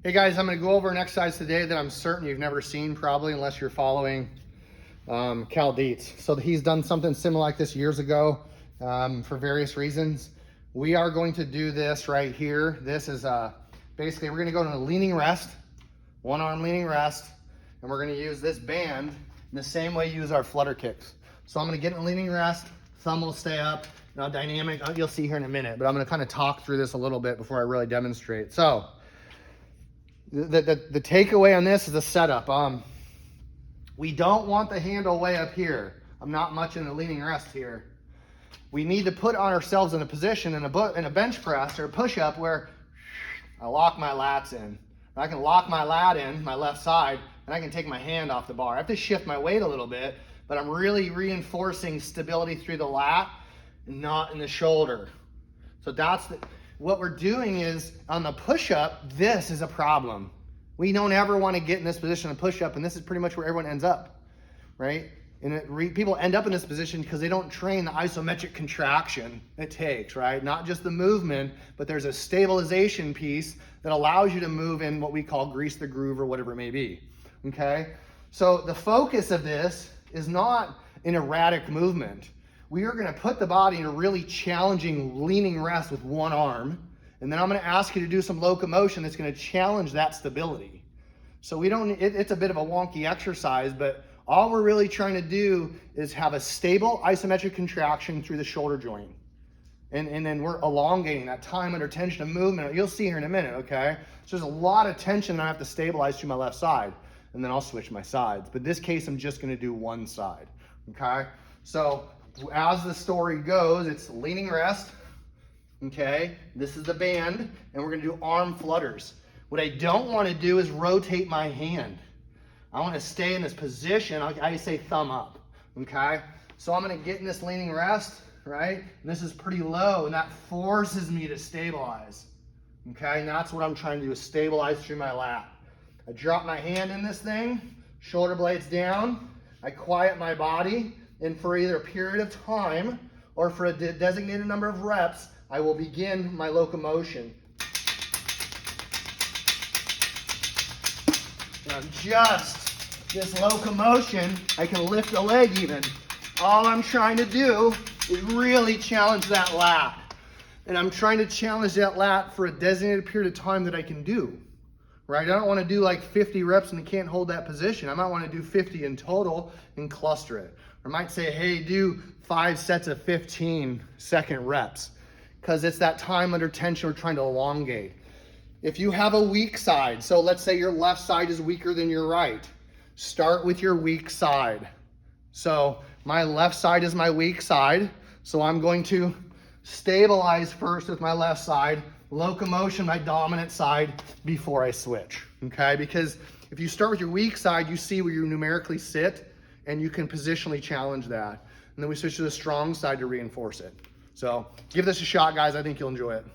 Hey guys, I'm going to go over an exercise today that I'm certain you've never seen, probably unless you're following Cal Dietz. So he's done something similar like this years ago for various reasons. We are going to do this right here. This is basically we're going to go to a leaning rest, one arm leaning rest, and we're going to use this band in the same way you use our flutter kicks. So I'm going to get in a leaning rest, thumb will stay up, dynamic, you'll see here in a minute, but I'm going to kind of talk through this a little bit before I really demonstrate. So the takeaway on this is the setup. We don't want the handle way up here. I'm not much in the leaning rest here. We need to put ourselves in a position in a bench press or push-up where I lock my lats in. I can lock my lat in, my left side, and I can take my hand off the bar. I have to shift my weight a little bit, but I'm really reinforcing stability through the lat and not in the shoulder. So that's what we're doing is on the push-up, this is a problem. We don't ever want to get in this position of push-up, and this is pretty much where everyone ends up, right? And people end up in this position because they don't train the isometric contraction it takes, right? Not just the movement, but there's a stabilization piece that allows you to move in what we call grease the groove or whatever it may be, okay? So the focus of this is not an erratic movement. We are going to put the body in a really challenging leaning rest with one arm, and then I'm going to ask you to do some locomotion that's going to challenge that stability. So it's a bit of a wonky exercise, but all we're really trying to do is have a stable isometric contraction through the shoulder joint. And then we're elongating that time under tension of movement. You'll see here in a minute, okay? So there's a lot of tension that I have to stabilize through my left side, and then I'll switch my sides. But in this case, I'm just going to do one side, okay? So as the story goes, it's leaning rest, okay? This is the band, and we're gonna do arm flutters. What I don't wanna do is rotate my hand. I wanna stay in this position, I say thumb up, okay? So I'm gonna get in this leaning rest, right? And this is pretty low, and that forces me to stabilize, okay? And that's what I'm trying to do, is stabilize through my lat. I drop my hand in this thing, shoulder blades down, I quiet my body, and for either a period of time or for a designated number of reps, I will begin my locomotion. Now just this locomotion, I can lift the leg even. All I'm trying to do is really challenge that lat. And I'm trying to challenge that lat for a designated period of time that I can do. Right? I don't want to do like 50 reps and I can't hold that position. I might want to do 50 in total and cluster it. Or I might say, hey, do 5 sets of 15-second reps, because it's that time under tension we're trying to elongate. If you have a weak side, so let's say your left side is weaker than your right, start with your weak side. So my left side is my weak side, so I'm going to stabilize first with my left side, locomotion my dominant side before I switch, okay? Because if you start with your weak side, you see where you numerically sit, and you can positionally challenge that. And then we switch to the strong side to reinforce it. So give this a shot, guys. I think you'll enjoy it.